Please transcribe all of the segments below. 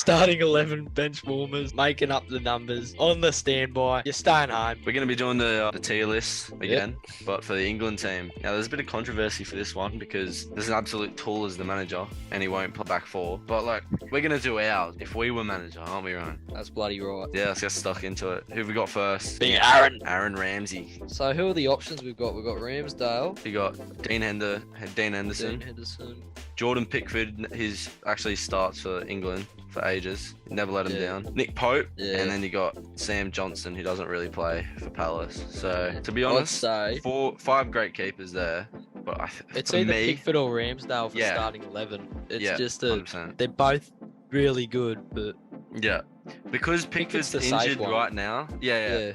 starting 11 bench warmers, making up the numbers on the standby. You're staying home. We're going to be doing the tier list again, but for the England team. Now, there's a bit of controversy for this one because there's an absolute tool as the manager, and he won't play back four. But, like, we're going to do ours if we were manager, aren't we, Ryan? That's bloody right. Yeah, let's get stuck into it. Who have we got first? Big Aaron. Aaron Ramsey. So who are the options we've got? We've got Ramsdale. We got Dean Henderson. Dean Henderson. Jordan Pickford, his actually starts for England for ages. Never let him down. Nick Pope. Yeah. And then you got Sam Johnson, who doesn't really play for Palace. So, to be honest, five great keepers there. But it's either Pickford or Ramsdale for starting 11. It's just 100%. They're both really good, but... Yeah. Because Pickford's injured right now. Yeah.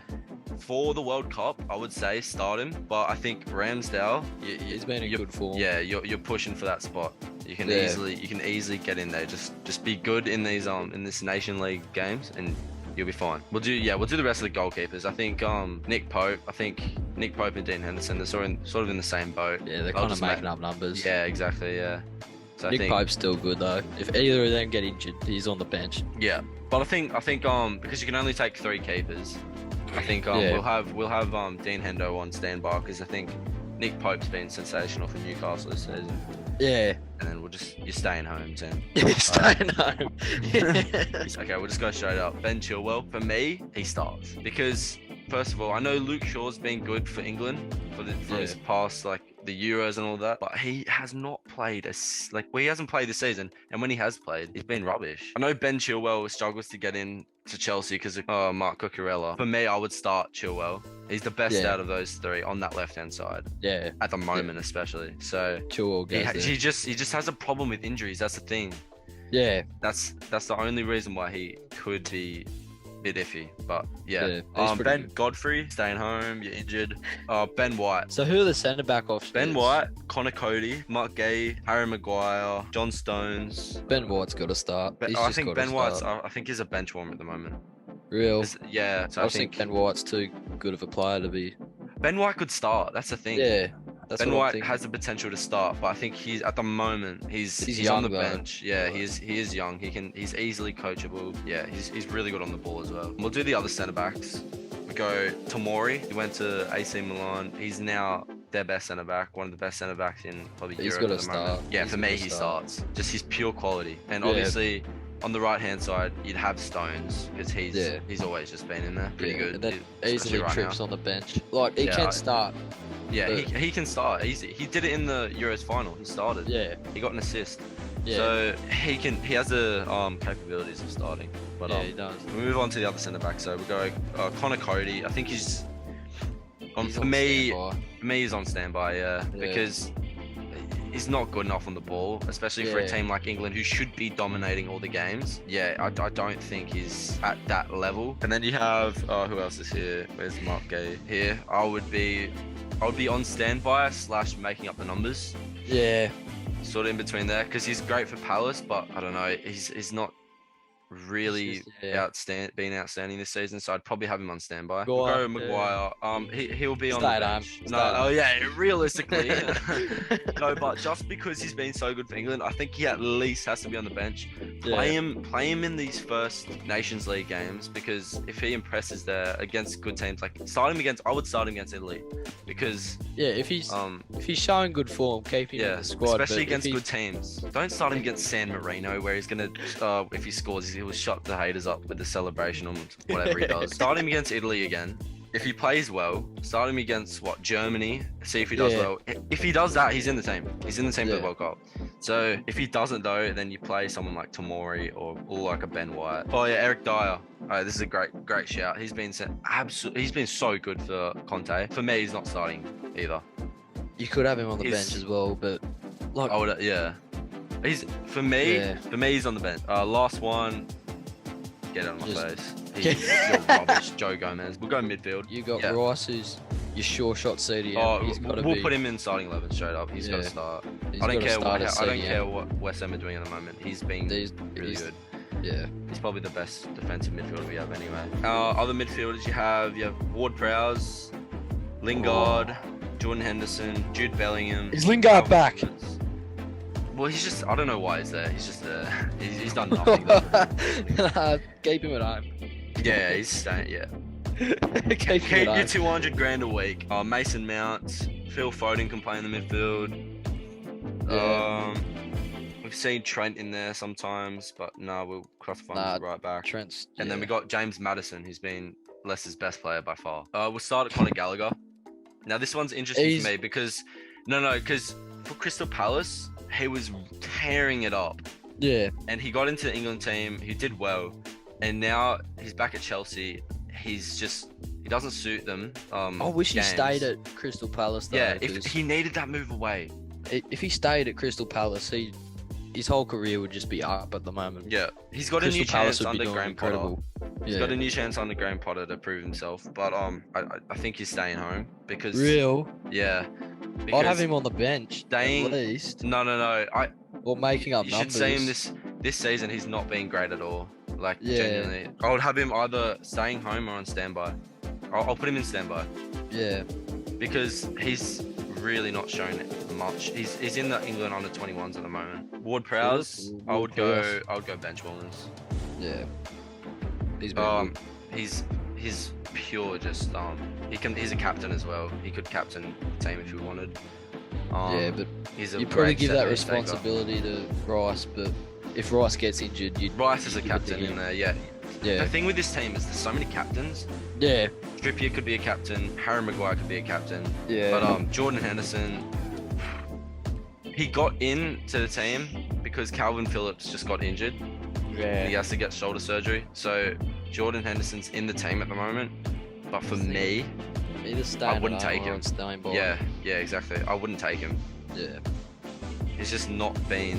For the World Cup, I would say start him, but I think Ramsdale, he's been in good form. Yeah, you're pushing for that spot. You can easily get in there. Just be good in these in this Nation League games, and you'll be fine. We'll do the rest of the goalkeepers. I think Nick Pope and Dean Henderson, they're sort of in the same boat. Yeah, they're kind of making up numbers. Yeah, exactly. Yeah. So Nick Pope's still good though. If either of them get injured, he's on the bench. Yeah, but I think because you can only take 3 keepers. I think we'll have Dean Hendo on standby because I think Nick Pope's been sensational for Newcastle this season. Yeah. And then you're staying home, Tim. You're staying home. Okay, we'll just go straight up. Ben Chilwell, for me, he starts because first of all, I know Luke Shaw's been good for England for his past the Euros and all that, but he has not played he hasn't played this season, and when he has played, he's been rubbish. I know Ben Chilwell struggles to get in to Chelsea because of Mark Cucurella. For me, I would start Chilwell. He's the best out of those 3 on that left-hand side. Yeah. At the moment, especially. So Chilwell goes he just has a problem with injuries. That's the thing. Yeah. That's the only reason why he could be bit iffy, but Ben Godfrey staying home, you're injured. Ben White. So who are the centre back options? Ben White, Connor Cody, Mark Gay, Harry Maguire, John Stones. Ben White's got to start. I think Ben White's. I think he's a bench warmer at the moment. Real? Yeah. So I think Ben White's too good of a player to be. Ben White could start. That's the thing. Yeah. Ben White has the potential to start, but I think he's at the moment he's young, on the though. bench. Yeah, he is young. He's easily coachable. Yeah, he's really good on the ball as well. We'll do the other centre backs. We go Tomori. He went to AC Milan. He's now their best centre back, one of the best centre backs in probably Europe at the moment. Yeah, for me he starts. Just his pure quality, and obviously. On the right hand side, you'd have Stones because he's always just been in there, pretty good. And then easily trips on the bench. Like he can start. Yeah, he can start. He did it in the Euros final. He started. Yeah, he got an assist. Yeah. So he has the capabilities of starting. But he does. We move on to the other centre back. So we go Connor Cody. I think he's for me. For me, he's on standby. Because. He's not good enough on the ball, especially for a team like England who should be dominating all the games. Yeah, I don't think he's at that level. And then you have who else is here? Where's Mark Gay? Here, I would be on standby / making up the numbers. Yeah, sort of in between there because he's great for Palace, but I don't know. He's not really being outstanding this season, so I'd probably have him on standby. We'll go Maguire. He'll be on the bench. Realistically. No, but just because he's been so good for England, I think he at least has to be on the bench. Play him in these first Nations League games because if he impresses there against good teams, I would start him against Italy because if he's showing good form, keep him in the squad. Especially against good teams. Don't start him against San Marino where he's gonna if he scores he'll shut the haters up with the celebration on whatever he does. Start him against Italy again. If he plays well, start him against Germany. See if he does well. If he does that, he's in the team. He's in the team for the World Cup. So if he doesn't though, then you play someone like Tomori or like a Ben White. Oh yeah, Eric Dyer. This is a great shout. He's been so good for Conte. For me, he's not starting either. You could have him on the bench as well, but he's for me he's on the bench. Last one. Get out of my face. You're rubbish, Joe Gomez. We'll go midfield. You got Rice, who's your sure shot CDM. We'll put him in starting 11 straight up. He's got to start. I don't care what West Ham are doing at the moment. He's been really good. Yeah. He's probably the best defensive midfielder we have anyway. Other midfielders you have Ward-Prowse, Lingard, Jordan Henderson, Jude Bellingham. Is Lingard back? Well, he's just. I don't know why he's there. He's just there. He's done nothing. Though. Keep him at home. Yeah, he's staying. Yeah. Keep him Keep at your home. 200 grand a week. Mason Mount, Phil Foden can play in the midfield. Yeah. We've seen Trent in there sometimes, but no, we'll classify him as Nah, right back. Trent's. And then we yeah. got James Maddison, who's been Leicester's best player by far. We'll start at Conor Gallagher. Now this one's interesting for me because because for Crystal Palace he was tearing it up, Yeah. and he got into the England team. He did well, and now he's back at Chelsea. He doesn't suit them. I wish he games. stayed at Crystal Palace though. Yeah, if 'cause he needed that move away. if he stayed at Crystal Palace, his whole career would just be up at the moment. Yeah, he's got Crystal a new Palace chance would be under doing Graham Potter. incredible. He's Yeah. got a new chance under Graham Potter to prove himself, but I think he's staying home because Real. yeah, I'd because have him on the bench staying- at least, no, or making up you numbers. should see him this season. He's not been great at all. Like Yeah. genuinely, I would have him either staying home or on standby. I'll put him in standby Yeah. because he's really not shown much. He's in the England under 21s at the moment. Ward Prowse, I would go bench warmers. Yeah. He's been good. He's pure just he's a captain as well. He could captain the team if he wanted. Yeah, but he's a you probably great give that set piece taker. responsibility to Rice, but if Rice gets injured, you'd Rice is a give it to captain him. in there, yeah. The Yeah. thing with this team is there's so many captains. Yeah. Trippier could be a captain. Harry Maguire could be a captain. Yeah. But Jordan Henderson, he got into the team because Calvin Phillips just got injured. Yeah. He has to get shoulder surgery. So Jordan Henderson's in the team at the moment. But for me, Either staying wouldn't at home take or him. staying by. yeah, exactly. I wouldn't take him. Yeah. He's just not been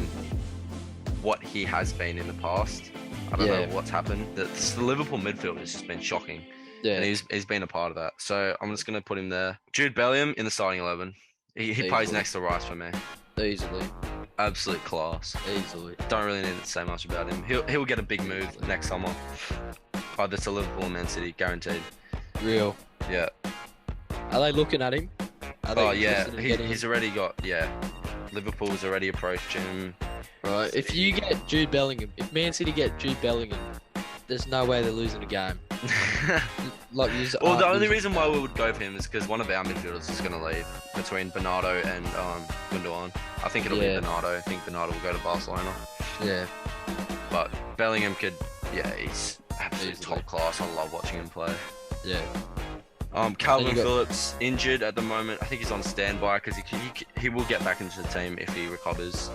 what he has been in the past. I don't Yeah. know what's happened. The Liverpool midfield has just been shocking. Yeah. And he's been a part of that. So I'm just going to put him there. Jude Bellingham in the starting 11. He plays Easily. next to Rice for me. Easily. Absolute class. Easily. Don't really need to say much about him. He'll get a big move next summer. Either to Liverpool or Man City, guaranteed. Real. Yeah. Are they looking at him? Are they Oh yeah, interested in getting he's already got Liverpool's already approached him. him? Right. If you get Jude Bellingham, if Man City get Jude Bellingham, there's no way they're losing a game. Like, Well, the only reason why we would go for him is because one of our midfielders is going to leave between Bernardo and Gundogan. I think it'll be Yeah. Bernardo. I think Bernardo will go to Barcelona. Yeah. But Bellingham could, he's absolutely Easily. top class. I love watching him play. Yeah. Calvin Then you got- Phillips injured at the moment. I think he's on standby because he will get back into the team if he recovers.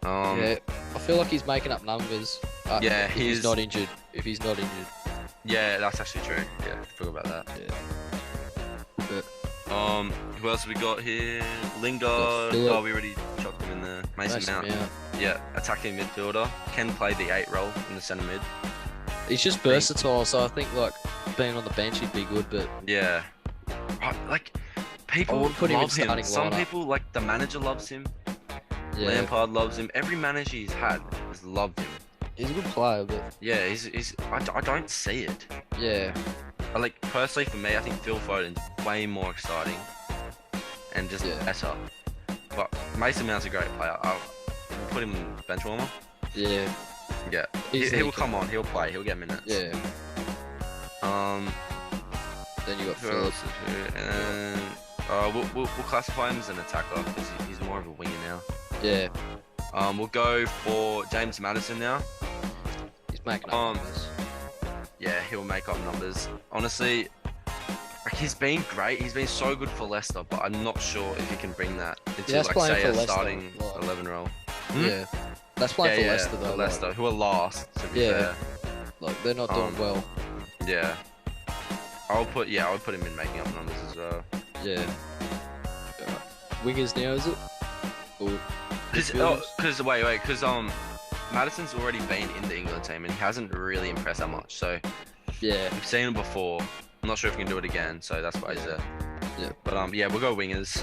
Yeah. I feel like he's making up numbers. Yeah, if he's he's- not injured. If he's not injured. Yeah, that's actually true. Yeah, forgot about that. Yeah. Who else have we got here? Lingard. Phillip. Oh, we already chucked him in there. Mason Mount. Mount. Yeah, attacking midfielder. Can play the 8 role in the centre mid. He's just versatile, so I think like being on the bench he'd be good, but Yeah. Like people wouldn't put him in love him. starting Some lineup. people, like the manager, loves him. yeah. Lampard loves him. Every manager he's had has loved him. He's a good player, but Yeah, I don't see it. yeah. Like personally for me, I think Phil Foden's way more exciting and just Yeah. better. But Mason Mount's a great player. I'll put him in bench warmer. Yeah. Yeah, Easily he will can- come on. He'll play. He'll get minutes. Yeah. Then you got Who Philip. else is here? And we'll classify him as an attacker because he's more of a winger now. Yeah. We'll go for James Maddison now. He's making up numbers. Yeah, he'll make up numbers. Honestly, like he's been great. He's been so good for Leicester, but I'm not sure if he can bring that into that's like playing say for a Leicester, starting like- 11 role. Yeah. That's playing for Leicester for though. Leicester, who are last to be Yeah. fair. Like they're not doing well. Yeah. I would put him in making up numbers as well. Yeah. Wingers now, is it? Or midfielders? Because Madison's already been in the England team and he hasn't really impressed that much. So Yeah. we've seen him before. I'm not sure if we can do it again, so that's why he's there. Yeah. But we'll go wingers.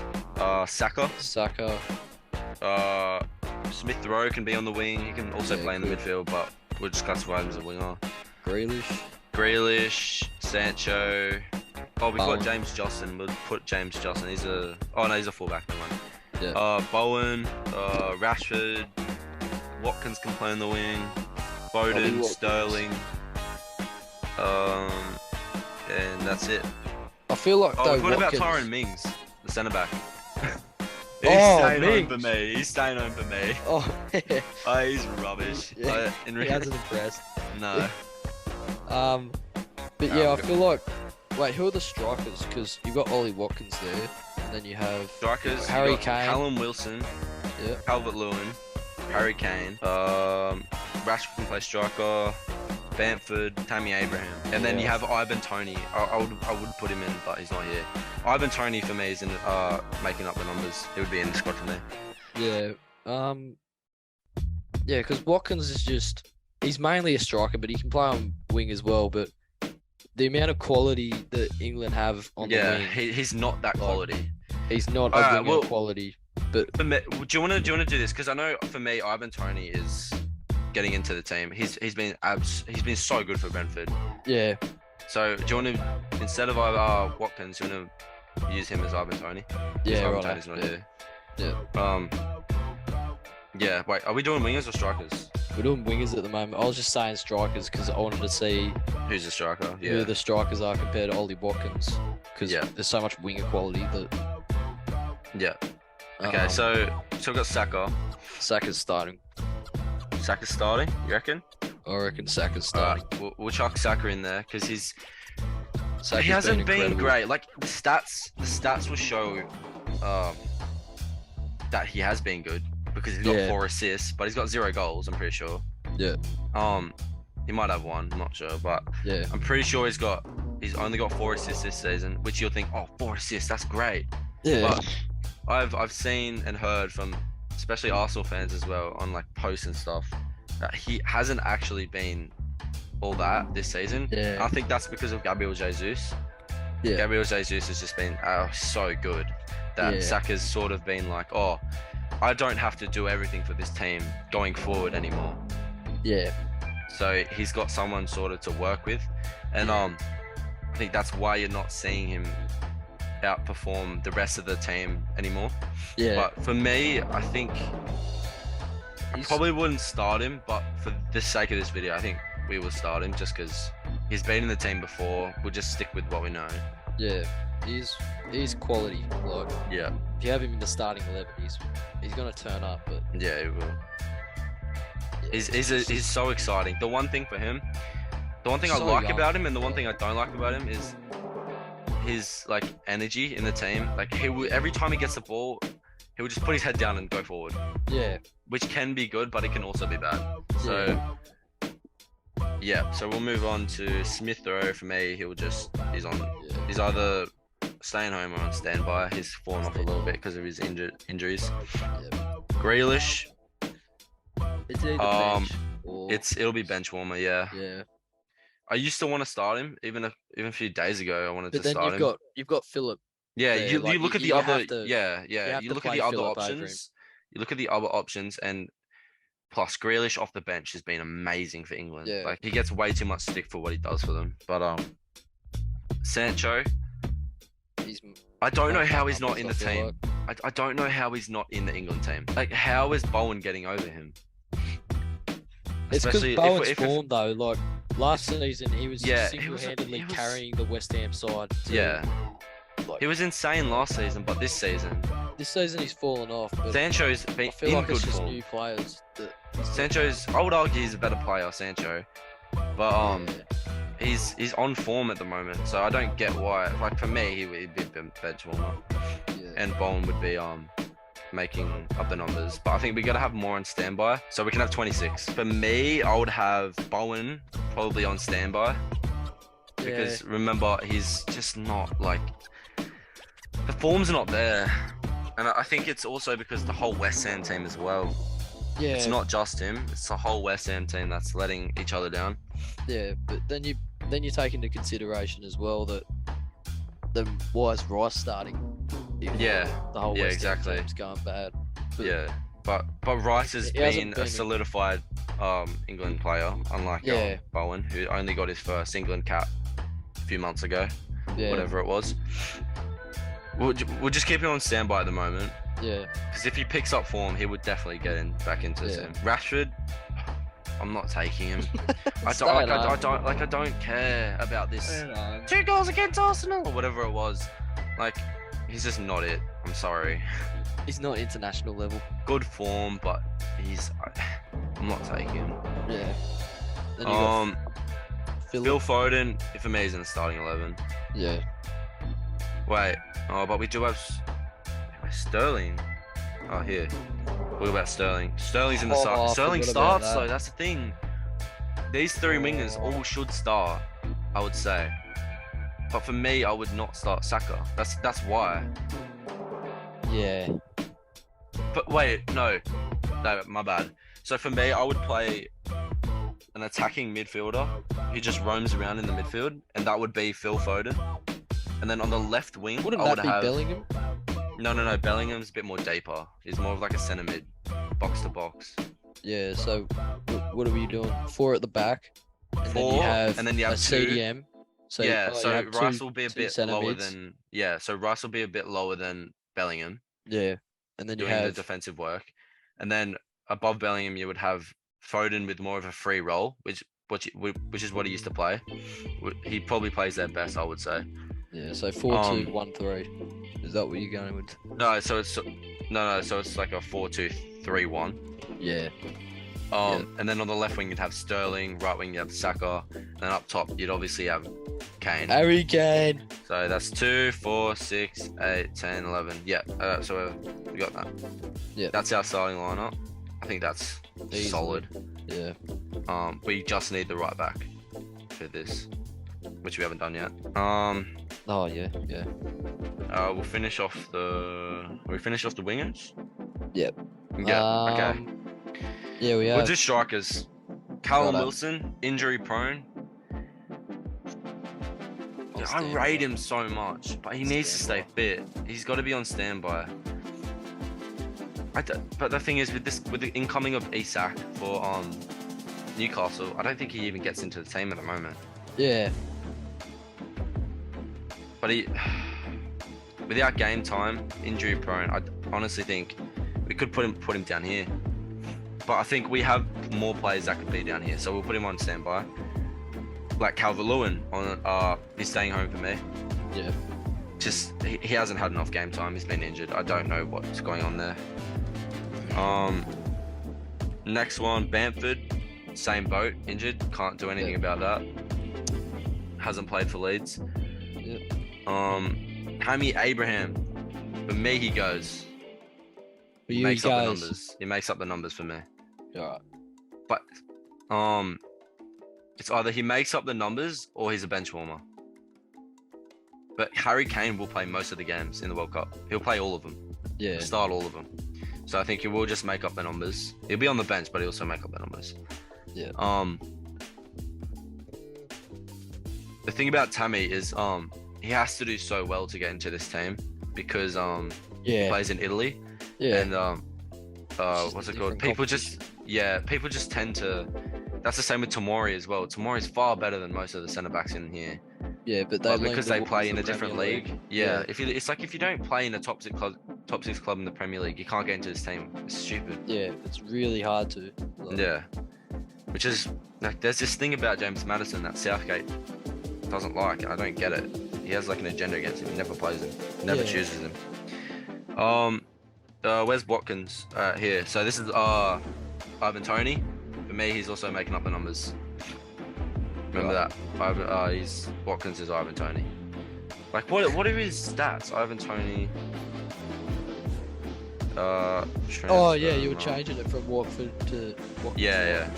Saka. Saka. Smith Rowe can be on the wing. He can also Yeah, play in the cool. midfield, but we'll just classify him as a winger. Grealish. Grealish, Sancho. Oh, we've Bowen. got James Johnson. We'll put James Johnson. He's a fullback. Never mind. Bowen, Rashford, Watkins can play on the wing, Foden, Watkins. Sterling, and that's it. I feel like Oh, though what about Watkins. Tyrone Mings, the centre back? He's Oh, staying home for Mings. me. He's staying home for me. Oh, Oh, he's rubbish. Yeah, In he re- hasn't impressed. no. But yeah, I feel like. Wait, who are the strikers? Because you've got Ollie Watkins there, and then you have Strikers, Harry you got Kane. Callum Wilson, Yeah. Calvert-Lewin, Harry Kane, Rashford can play striker, Bamford, Tammy Abraham, and then Yeah. you have Ivan Toney. I would put him in, but he's not here. Ivan Toney for me is in making up the numbers. He would be in the squad for me. Yeah. Yeah, because Watkins is he's mainly a striker, but he can play on wing as well. But the amount of quality that England have on the wing, he's not that quality. he's not a Alright, winger well- quality. But For me, do you want to do this? Because I know for me, Ivan Toney is getting into the team. He's been so good for Brentford. yeah, So do you want to, instead of Watkins, you want to use him as Ivan Toney? yeah, Ivan right. Toney's not here. Yeah. Yeah. Wait, are we doing wingers or strikers? We're doing wingers at the moment. I was just saying strikers because I wanted to see Who's the striker? who Yeah. the strikers are compared to Ollie Watkins. Because Yeah. there's so much winger quality that. Yeah. Okay. So we've got Saka. Saka's starting. Saka's starting. You reckon? I reckon Saka's starting. We'll chuck Saka in there because Saka's he hasn't been incredible. great. Like the stats will show that he has been good because he's got Yeah. 4 assists, but he's got 0 goals. I'm pretty sure. Yeah. He might have 1. I'm not sure, but Yeah. I'm pretty sure he's only got 4 assists this season, which you'll think, oh, 4 assists, that's great. Yeah. But I've seen and heard from especially Arsenal fans as well on like posts and stuff that he hasn't actually been all that this season. Yeah. I think that's because of Gabriel Jesus. Yeah. Gabriel Jesus has just been so good that Yeah. Saka's sort of been like, oh, I don't have to do everything for this team going forward anymore. Yeah. So he's got someone sort of to work with, and I think that's why you're not seeing him outperform the rest of the team anymore. Yeah. But for me, I think I probably wouldn't start him, but for the sake of this video, I think we will start him just because he's been in the team before. We'll just stick with what we know. Yeah. He's quality. Like Yeah, if you have him in the starting 11, he's gonna turn up. But yeah, he will. yeah, He's so exciting. The one thing for him, the one thing I So like young. about him, and the one thing I don't like about him is his like energy in the team. Like every time he gets the ball, he will just put his head down and go forward, yeah. which can be good, but it can also be bad. So yeah, so we'll move on to Smith Rowe. For me, he's either staying home or on standby. He's fallen off a little bit because of his injuries. Yeah. Grealish, It's either bench or it'll be bench warmer. Yeah. yeah. I used to want to start him, even a few days ago. I wanted But to then start him. you've got Philip. Yeah, there, you like, look at the you other. have to- Yeah. you have You to look at play the other Philip over him. options. You look at the other options, and plus Grealish off the bench has been amazing for England. Yeah. Like he gets way too much stick for what he does for them. But Sancho, He's I don't know how he's numbers, not in I the feel team. I don't know how he's not in the England team. Like how is Bowen getting over him? It's because Especially Bowen's if form though. Like last season, he was Yeah, just he was- single-handedly he was- carrying the West Ham side. To, Yeah, like, he was insane last season, but this season this season he's fallen off. But Sancho's I been feel in like good it's just form. new players that. Sancho's, I would argue he's a better player, Sancho, but Yeah. he's on form at the moment, so I don't get why. Like for me, he'd be bench warmer, Yeah. and Bowen would be making up the numbers. But I think we gotta have more on standby, so we can have 26. For me, I would have Bowen probably on standby because remember he's just not like the form's not there, and I think it's also because the whole West Ham team as well. yeah, It's not just him; it's the whole West Ham team that's letting each other down. yeah, but then you take into consideration as well that why is Rice starting? If Yeah, the whole yeah, West exactly. Ham team's going bad. But Yeah, but Rice has He hasn't been a been- solidified England player, unlike Yeah. Bowen, who only got his first England cap a few months ago, yeah, whatever it was. We'll just keep him on standby at the moment. Yeah. Because if he picks up form, he would definitely get in back into the team. Rashford, I'm not taking him. I don't care about this. 2 goals against Arsenal or whatever it was. Like, he's just not it. I'm sorry. He's not international level. Good form, but I'm not taking him. Yeah. Then you got Phil Foden, for me, he's in the starting 11. Yeah. Wait. Oh, but we do have Sterling. Oh, here. What about Sterling? Sterling's in the start. Sterling starts, though. That's the thing. These 3 wingers all should start, I would say. But for me, I would not start Saka. That's why. Yeah. But wait, no, my bad. So for me, I would play an attacking midfielder who just roams around in the midfield, and that would be Phil Foden. And then on the left wing, Wouldn't I would that be have Bellingham? No. Bellingham's a bit more deeper. He's more of like a centre mid, box to box. Yeah. So what are we doing? 4 at the back. And 4, and then you have a 2. CDM. So so Rice will be a bit lower mids. than So Rice will be a bit lower than Bellingham. Yeah. And then you doing have the defensive work, and then above Bellingham you would have Foden with more of a free role, which is what he used to play. He probably plays there best, I would say. Yeah. So 4-2-1-3. Is that what you're going with? No. So it's like a 4-2-3-1. Yeah. And then on the left wing you'd have Sterling, right wing you have Saka, and then up top you'd obviously have Kane. Harry Kane. So that's 2, 4, 6, 8, 10, 11. Yeah. So we got that. Yeah. That's our starting lineup. I think that's solid. Yeah. We just need the right back for this, which we haven't done yet. Oh yeah. We'll finish off the. We finish off the wingers. Yep. Yeah. Okay. Yeah, we have. We'll do strikers. Callum Wilson, injury prone. I rate him so much, but he needs to stay fit. He's got to be on standby. But the thing is, with the incoming of Isak for Newcastle, I don't think he even gets into the team at the moment. Yeah. But without game time, injury prone, I honestly think we could put him down here. But I think we have more players that could be down here, so we'll put him on standby. Like Calvert-Lewin he's staying home for me. Yeah. Just he hasn't had enough game time. He's been injured. I don't know what's going on there. Next one, Bamford, same boat, injured. Can't do anything about that. Hasn't played for Leeds. Yep. Hammy Abraham, for me he goes. For He you makes up the guys. numbers. He makes up the numbers for me. Alright. But it's either he makes up the numbers or he's a bench warmer. But Harry Kane will play most of the games in the World Cup. He'll play all of them. Yeah. He'll start all of them. So I think he will just make up the numbers. He'll be on the bench, but he'll also make up the numbers. Yeah. The thing about Tammy is he has to do so well to get into this team because he plays in Italy. Yeah. And what's it called? People just tend to. That's the same with Tomori as well. Tomori's far better than most of the centre backs in here. Yeah, but because they play in a different Premier league. Yeah. It's like if you don't play in a top six club in the Premier League, you can't get into this team. It's stupid. Yeah, it's really hard to. Yeah. Which is like there's this thing about James Maddison that Southgate doesn't like, and I don't get it. He has like an agenda against him. He never plays him. Never chooses him. Where's Watkins? Here. So this is Ivan Toney. For me, he's also making up the numbers. Remember that? Watkins is Ivan Toney. Like what are his stats? Ivan Toney. Oh yeah, you were changing it from Watford to Watkins. Yeah.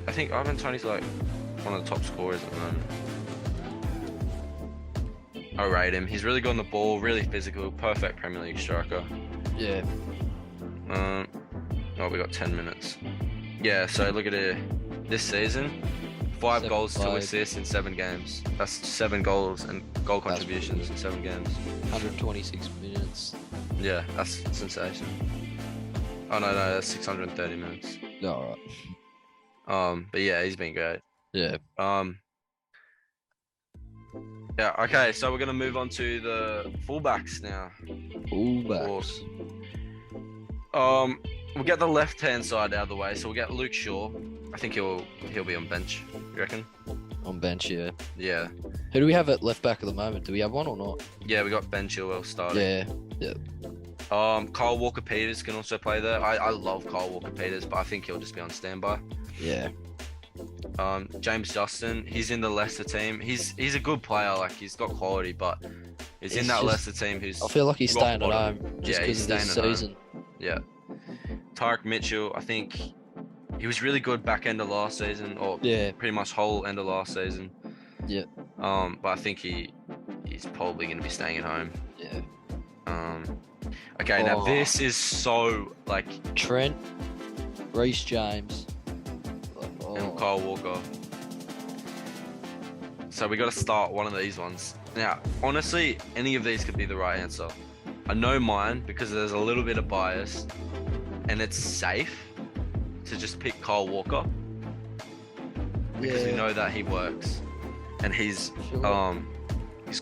I think Ivan Toney's like one of the top scorers at the moment. I rate him. He's really good on the ball, really physical, perfect Premier League striker. Yeah. We got 10 minutes. Yeah, so look at it. This season, 5 goals, 2 assists in 7 games. That's 7 goals and goal contributions in 7 games. 126 minutes. Yeah, that's sensational. Oh no, that's 630 minutes. Alright. But yeah, he's been great. Yeah. Yeah. Okay. So we're gonna move on to the fullbacks now. Fullbacks. We'll get the left-hand side out of the way. So we'll get Luke Shaw. I think he'll be on bench. You reckon? On bench, yeah. Yeah. Who do we have at left back at the moment? Do we have one or not? Yeah, we got Ben Chilwell starting. Yeah. Kyle Walker-Peters can also play there. I love Kyle Walker-Peters, but I think he'll just be on standby. Yeah. James Justin, he's in the Leicester team. He's a good player, like he's got quality, but he's in that Leicester team who's I feel like he's rock staying at bottom. home just Yeah, he's because of this staying at season. Yeah. Tarek Mitchell, I think he was really good back end of last season, or Yeah. pretty much whole end of last season. Yeah. But I think he's probably going to be staying at home. Yeah. Okay, now this is so like Trent, Reece James, and Kyle Walker. So we got to start one of these ones. Now, honestly, any of these could be the right answer. I know mine because there's a little bit of bias, and it's safe to just pick Kyle Walker because we know that he works, and his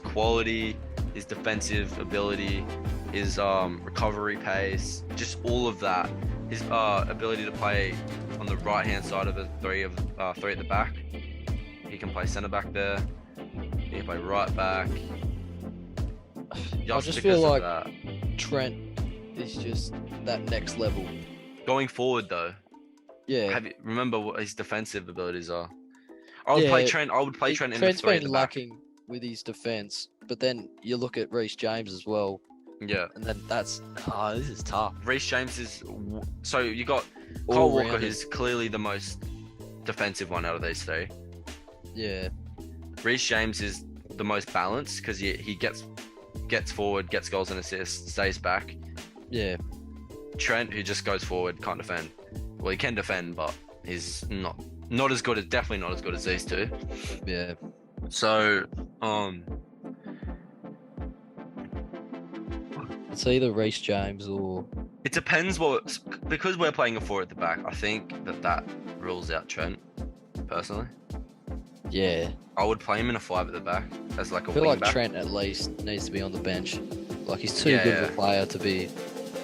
quality, his defensive ability, his recovery pace, just all of that. His ability to play on the right-hand side of the three at the back. He can play centre back there. He can play right back. I just feel like Trent is just that next level. Going forward, though. Yeah. Remember what his defensive abilities are? I would play Trent. I would play Trent in the Trent's three at been the back. lacking with his defense, but then you look at Reece James as well. Yeah. And then this is tough. Reece James is so you got All Kyle Walker, rounded. who's clearly the most defensive one out of these three. Yeah. Reece James is the most balanced because he gets forward, gets goals and assists, stays back. Yeah. Trent, who just goes forward, can't defend. Well, he can defend, but he's not as good as definitely not as good as these two. Yeah. So It's either Reece James or it depends because we're playing a 4 at the back. I think that rules out Trent personally. yeah. I would play him in a 5 at the back as like a I feel wing like back. Trent at least needs to be on the bench. Like he's too good of a player to be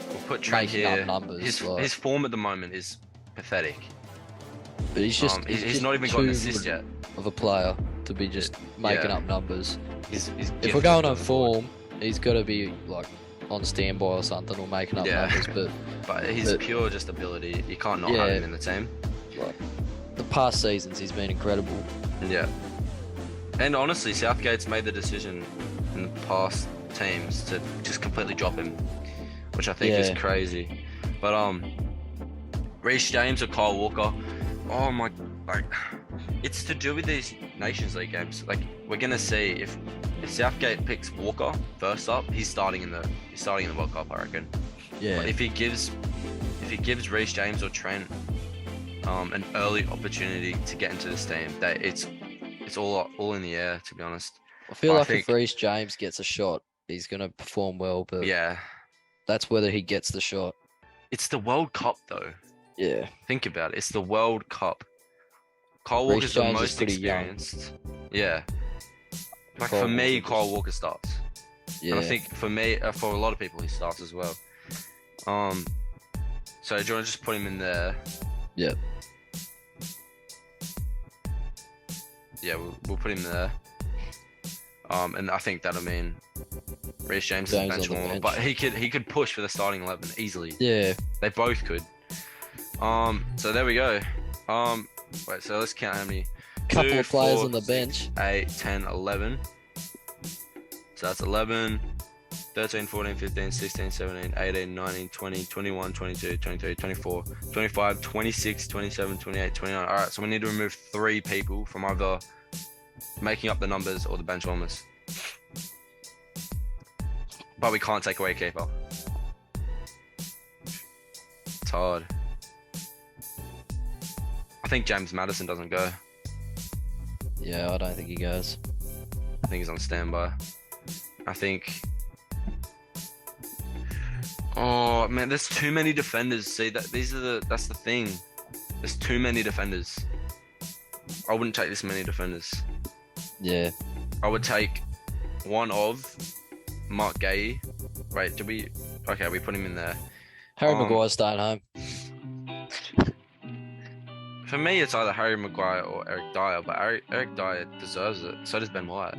We'll put Trent making up here. numbers. His form at the moment is pathetic. But he's just he's just not even got an too assist good yet. of a player to be just making Yeah. up numbers. He's If gifted we're going on the board. form, he's got to be like on standby or something or making up Yeah. numbers. But he's pure just ability. You can't not have him in the team. Like the past seasons, he's been incredible. Yeah. And honestly, Southgate's made the decision in the past teams to just completely drop him, which I think is crazy. But Reece James or Kyle Walker, oh my, like, it's to do with these Nations League games. Like we're gonna see if Southgate picks Walker first up, he's starting in the World Cup, I reckon. Yeah. But if he gives Reece James or Trent an early opportunity to get into this team, that it's all in the air, to be honest. I feel like if Reece James gets a shot, he's gonna perform well. But Yeah, that's whether he gets the shot. it's the World Cup though. Yeah. Think about it. It's the World Cup. Kyle Reece Walker's the James is most pretty young. experienced. Yeah. Like Kyle for me, Walker Kyle Walker starts. Yeah. And I think for me, for a lot of people, he starts as well. So do you want to just put him in there? Yep. Yeah, we'll put him there. And I think that'll mean Reece James is James bench on the warmer, bench. but he could push for the starting 11 easily. Yeah. They both could. So there we go. Wait, so let's count how many. Couple 2, of players 4, on the bench. 8, 10, 11. So that's 11, 13, 14, 15, 16, 17, 18, 19, 20, 21, 22, 23, 24, 25, 26, 27, 28, 29. All right, so we need to remove 3 people from either making up the numbers or the bench warmers. But we can't take away a keeper. It's hard. I think James Maddison doesn't go. Yeah, I don't think he goes. I think he's on standby. I think. Oh man, there's too many defenders. See that's the thing. There's too many defenders. I wouldn't take this many defenders. Yeah. I would take one of Mark Gay. Wait, did we? Okay, we put him in there. Harry Maguire's staying home. For me, it's either Harry Maguire or Eric Dyer, but Eric Dyer deserves it. So does Ben White.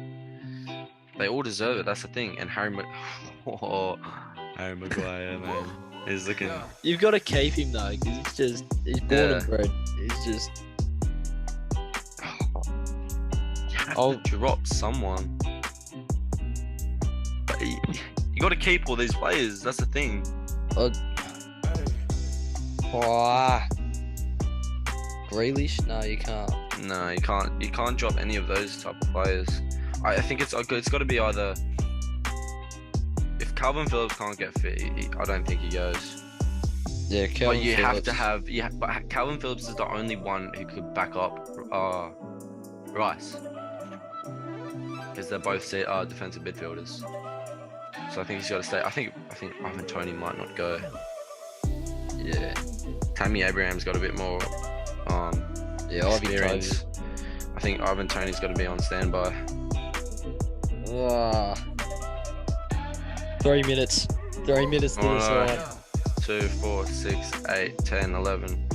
They all deserve it. That's the thing. And Harry Maguire, man, he's looking. You've got to keep him though, because he's born and bred. He's just. I'll drop someone. But you got to keep all these players. That's the thing. Grealish? No, you can't. No, you can't. You can't drop any of those type of players. I think it's got to be either. If Calvin Phillips can't get fit, I don't think he goes. Yeah, Calvin But you Phillips. have to have. But Calvin Phillips is the only one who could back up Rice, because they're both defensive midfielders. So I think he's got to stay. I think Ivan Toney might not go. Yeah, Tammy Abraham's got a bit more experience. I think Ivan Toney's got to be on standby. 3 minutes. 3 minutes to decide. 2, 4, 6, 8, 10, 11,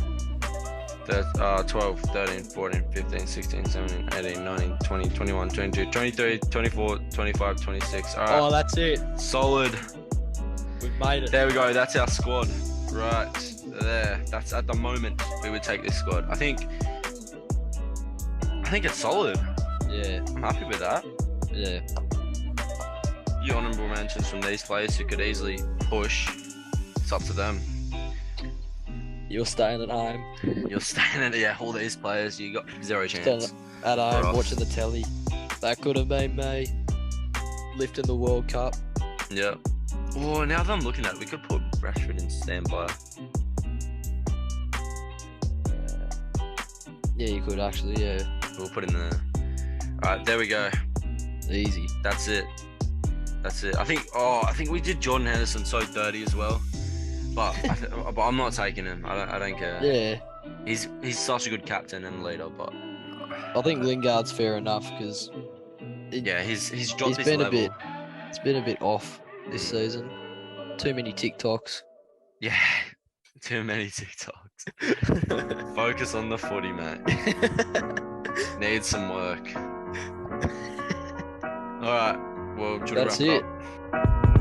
12, 13, 14, 15, 16, 17, 18, 19, 20, 21, 22, 23, 24, 25, 26. All right. Oh, that's it. Solid. We've made it. There we go. That's our squad. Right there. That's at the moment we would take this squad. I think it's solid. Yeah. I'm happy with that. Yeah. Your honourable mentions from these players who could easily push. It's up to them. You're staying at home. You're staying at all these players. You got zero chance. Staying at home watching the telly. That could have been me lifting the World Cup. Yeah. Oh, now that I'm looking at it, we could put Rashford in standby. Yeah, you could actually. Yeah. We'll put him there. All right, there we go. Easy. That's it. I think we did Jordan Henderson so dirty as well. But I'm not taking him. I don't care. Yeah. He's such a good captain and leader, but I think Lingard's fair enough because. Yeah, he's dropped his been level. It's been a bit off this season. Too many TikToks. Yeah, too many TikToks. Focus on the footy, mate. Needs some work. All right. Well, That's it. Up?